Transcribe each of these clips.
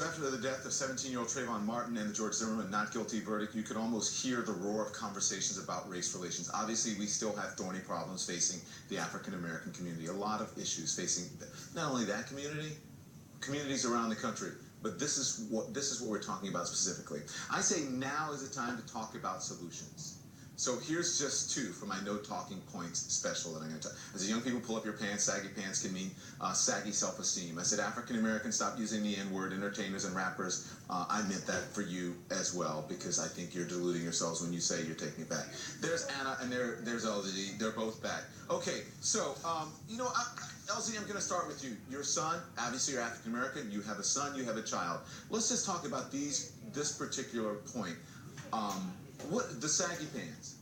After the death of 17-year-old Trayvon Martin and the George Zimmerman not guilty verdict, you could almost hear the roar of conversations about race relations. Obviously, we still have thorny problems facing the African-American community, a lot of issues facing not only that community, communities around the country. But this is what we're talking about specifically. I say now is the time to talk about solutions. So here's just two for my no talking points special that I'm going to talk. As a young people, pull up your pants. Saggy pants can mean saggy self-esteem. I said African Americans, stop using the N-word. Entertainers and rappers, I meant that for you as well, because I think you're deluding yourselves when you say you're taking it back. There's Anna and there's LZ. They're both back. Okay, so LZ, I'm going to start with you. Your son, obviously you're African American. You have a son. You have a child. Let's just talk about this particular point. What the saggy pants?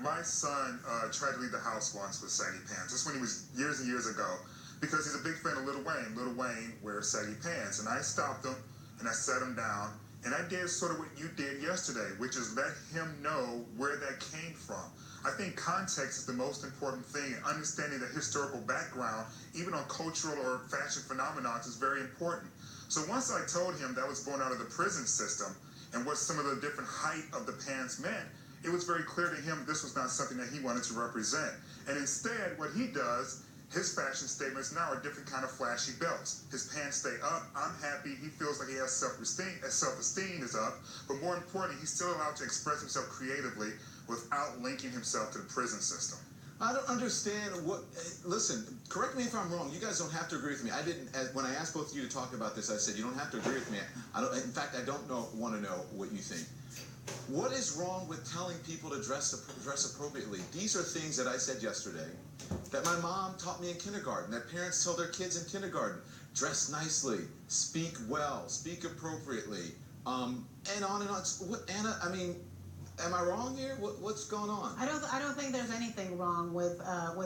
My son tried to leave the house once with saggy pants. This when he was years and years ago, because he's a big fan of Lil Wayne. Lil Wayne wears saggy pants, and I stopped him and I sat him down, and I did sort of what you did yesterday, which is let him know where that came from. I think context is the most important thing, and understanding the historical background, even on cultural or fashion phenomena, is very important. So once I told him that was born out of the prison system and what some of the different height of the pants meant, it was very clear to him this was not something that he wanted to represent. And instead, what he does, his fashion statements now are different kind of flashy belts. His pants stay up. I'm happy. He feels like he has self-esteem. Self-esteem is up. But more importantly, he's still allowed to express himself creatively without linking himself to the prison system. I don't understand what. Listen, correct me if I'm wrong. You guys don't have to agree with me. I didn't. When I asked both of you to talk about this, I said you don't have to agree with me. I don't. In fact, I don't want to know what you think. What is wrong with telling people to dress appropriately? These are things that I said yesterday that my mom taught me in kindergarten. That parents tell their kids in kindergarten: dress nicely, speak well, speak appropriately, and on and on. What, Anna? I mean. Am I wrong here? What's going on? I don't think there's anything wrong with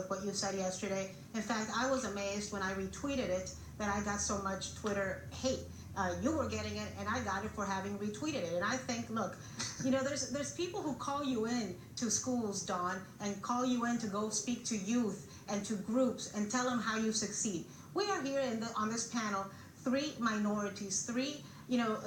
what you said yesterday. In fact, I was amazed when I retweeted it that I got so much Twitter hate. You were getting it, and I got it for having retweeted it. And I think, look, there's people who call you in to schools, Dawn, and call you in to go speak to youth and to groups and tell them how you succeed. We are here on this panel, three minorities,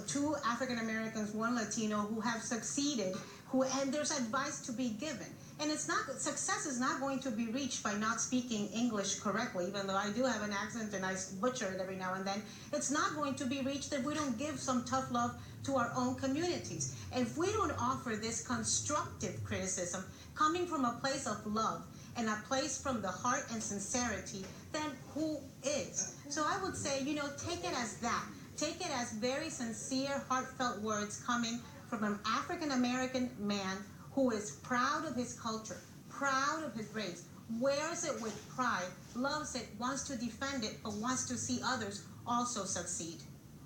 two African Americans, one Latino, who have succeeded. And there's advice to be given. And success is not going to be reached by not speaking English correctly, even though I do have an accent and I butcher it every now and then. It's not going to be reached if we don't give some tough love to our own communities. And if we don't offer this constructive criticism coming from a place of love and a place from the heart and sincerity, then who is? So I would say, take it as that. Take it as very sincere, heartfelt words coming from an African-American man who is proud of his culture, proud of his race, wears it with pride, loves it, wants to defend it, but wants to see others also succeed.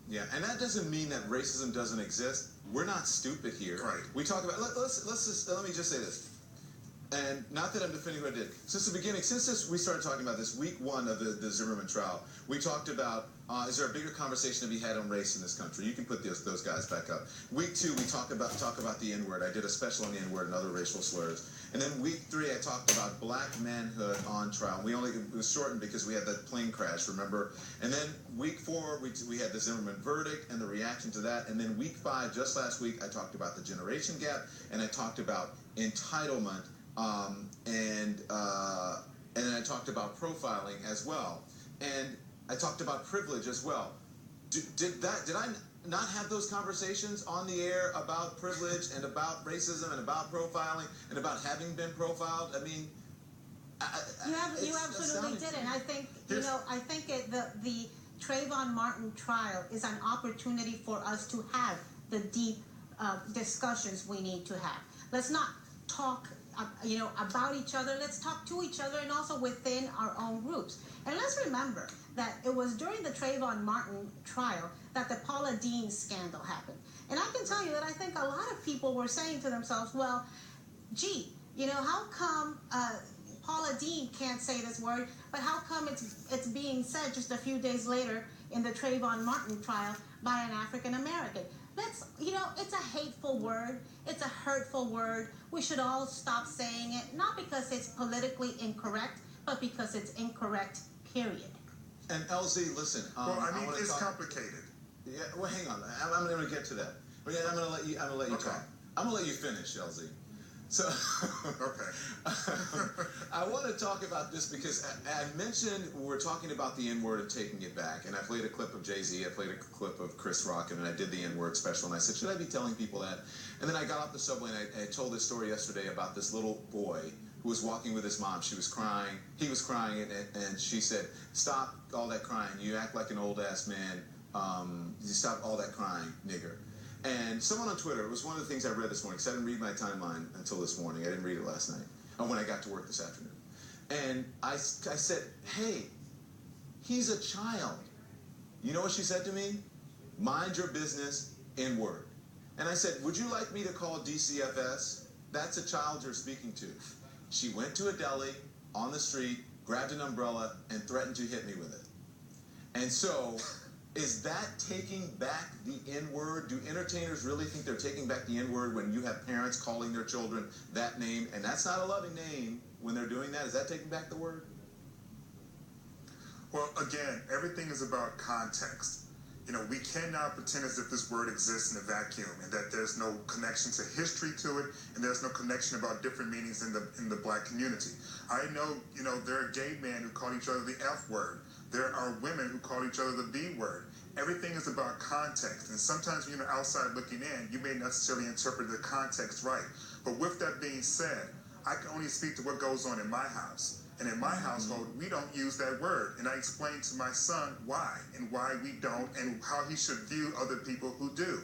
Yeah, and that doesn't mean that racism doesn't exist. We're not stupid here. Right. We talk about, let me just say this. And not that I'm defending what I did. Since the beginning, we started talking about this, week one of the Zimmerman trial, we talked about, is there a bigger conversation to be had on race in this country? You can put those guys back up. Week two, we talk about the N-word. I did a special on the N-word and other racial slurs. And then week three, I talked about black manhood on trial. It was shortened because we had that plane crash, remember? And then week four, we had the Zimmerman verdict and the reaction to that. And then week five, just last week, I talked about the generation gap and I talked about entitlement. And then I talked about profiling as well, and I talked about privilege as well. Did I not have those conversations on the air about privilege and about racism and about profiling and about having been profiled? I mean, you absolutely did, and I think the Trayvon Martin trial is an opportunity for us to have the deep discussions we need to have. Let's not talk about each other. Let's talk to each other and also within our own groups. And let's remember that it was during the Trayvon Martin trial that the Paula Deen scandal happened. And I can tell you that I think a lot of people were saying to themselves, well, gee, how come Paula Deen can't say this word, but how come it's being said just a few days later in the Trayvon Martin trial by an African American? It's a hateful word. It's a hurtful word. We should all stop saying it, not because it's politically incorrect, but because it's incorrect, period. And LZ, listen. Well, I mean, it's talk, complicated. Yeah. Well, hang on. I'm going to get to that. But yeah, I'm going to let you. Okay. Talk. I'm going to let you finish, LZ. So. Okay. I want to talk about this because I mentioned we're talking about the N-word and taking it back, and I played a clip of Jay-Z, I played a clip of Chris Rock, and I did the N-word special, and I said, should I be telling people that? And then I got off the subway, and I told this story yesterday about this little boy who was walking with his mom. She was crying. He was crying, and she said, stop all that crying. You act like an old-ass man. You stop all that crying, nigger. And someone on Twitter, it was one of the things I read this morning, because I didn't read my timeline until this morning. I didn't read it last night, or when I got to work this afternoon. And I said, hey, he's a child. You know what she said to me? Mind your business, N-word. And I said, would you like me to call DCFS? That's a child you're speaking to. She went to a deli on the street, grabbed an umbrella, and threatened to hit me with it. And so, is that taking back the N-word? Do entertainers really think they're taking back the N-word when you have parents calling their children that name? And that's not a loving name when they're doing that. Is that taking back the word? Well, again, everything is about context. You know, we cannot pretend as if this word exists in a vacuum and that there's no connection to history to it and there's no connection about different meanings in the black community. I know, you know, there are gay men who call each other the F word. There are women who call each other the B word. Everything is about context. And sometimes when you're outside looking in, you may necessarily interpret the context right. But with that being said, I can only speak to what goes on in my house. And in my household, we don't use that word. And I explained to my son why and why we don't and how he should view other people who do.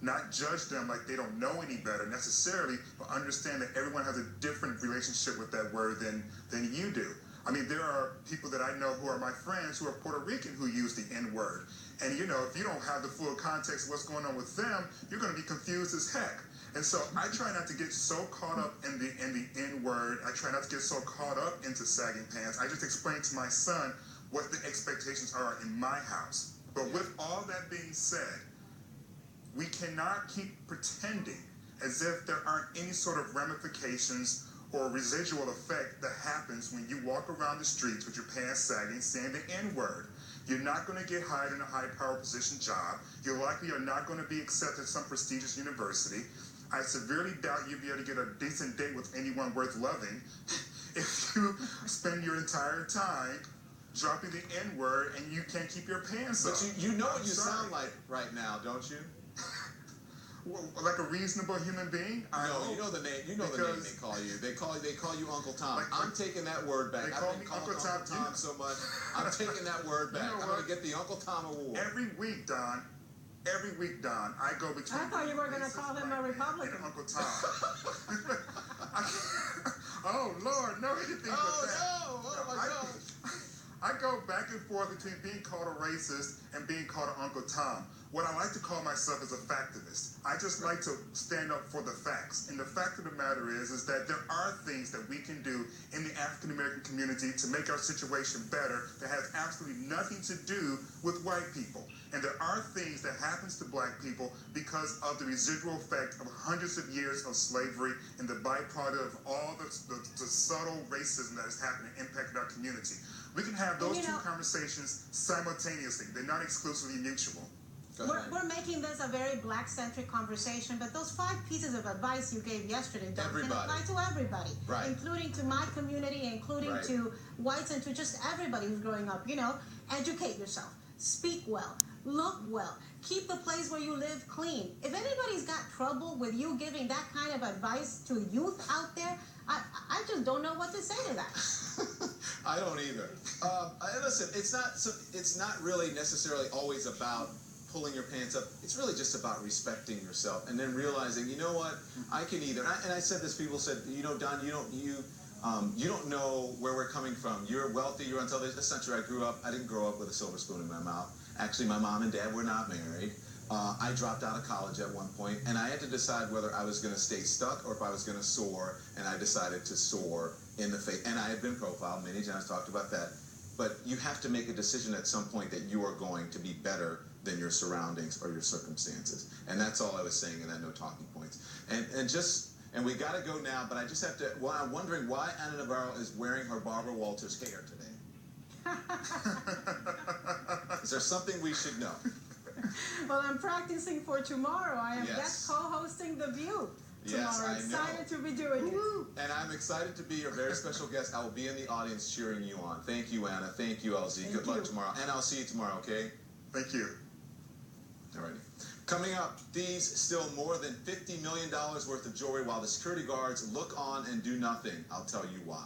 Not judge them like they don't know any better necessarily, but understand that everyone has a different relationship with that word than you do. I mean, there are people that I know who are my friends who are Puerto Rican who use the N-word. And, you know, if you don't have the full context of what's going on with them, you're going to be confused as heck. And so I try not to get so caught up in the N-word. I try not to get so caught up into sagging pants. I just explain to my son what the expectations are in my house. But with all that being said, we cannot keep pretending as if there aren't any sort of ramifications or residual effect that happens when you walk around the streets with your pants sagging, saying the N-word. You're not going to get hired in a high-power position job. You likely are not going to be accepted at some prestigious university. I severely doubt you'll be able to get a decent date with anyone worth loving if you spend your entire time dropping the N-word and you can't keep your pants up. But you know what you sound like right now, don't you? Like a reasonable human being? No, you know the name. You know the name they call you. They call you Uncle Tom. I'm taking that word back. I've been calling Uncle Tom so much. I'm taking that word back. I'm going to get the Uncle Tom award. Every week, Don, I go between. I thought you were going to call him a Republican. And Uncle Tom. Oh Lord, no, anything but that. Oh no! Oh my God! I go back and forth between being called a racist and being called an Uncle Tom. What I like to call myself is a factivist. I just like to stand up for the facts. And the fact of the matter is that there are things that we can do in the African American community to make our situation better that has absolutely nothing to do with white people. And there are things that happens to black people because of the residual effect of hundreds of years of slavery and the byproduct of all the subtle racism that has happened and impacted our community. We can have those two conversations simultaneously. They're not exclusively mutual. We're making this a very black-centric conversation, but those 5 pieces of advice you gave yesterday can apply to everybody, including to my community, including to whites, and to just everybody who's growing up. You know, educate yourself, speak well, look well, keep the place where you live clean. If anybody's got trouble with you giving that kind of advice to youth out there, I just don't know what to say to that. I don't either. Listen, it's not really necessarily always about pulling your pants up. It's really just about respecting yourself and then realizing, you know what, I can either. And I said this. People said, you know, Don, you don't know where we're coming from. You're wealthy. You're on television. That's not true. I didn't grow up with a silver spoon in my mouth. Actually, my mom and dad were not married. I dropped out of college at one point, and I had to decide whether I was going to stay stuck or if I was going to soar, and I decided to soar in the faith. And I had been profiled many times, talked about that. But you have to make a decision at some point that you are going to be better than your surroundings or your circumstances. And that's all I was saying in that no talking points. And we got to go now, but I just have to, I'm wondering why Anna Navarro is wearing her Barbara Walters hair today. Is there something we should know? Well, I'm practicing for tomorrow. I am guest co-hosting The View tomorrow. Yes, I Excited know. to be doing it. And I'm excited to be your very special guest. I will be in the audience cheering you on. Thank you, Anna. Thank you, LZ. Good luck tomorrow. And I'll see you tomorrow, okay? Thank you. Alrighty. Coming up, thieves steal more than $50 million worth of jewelry while the security guards look on and do nothing. I'll tell you why.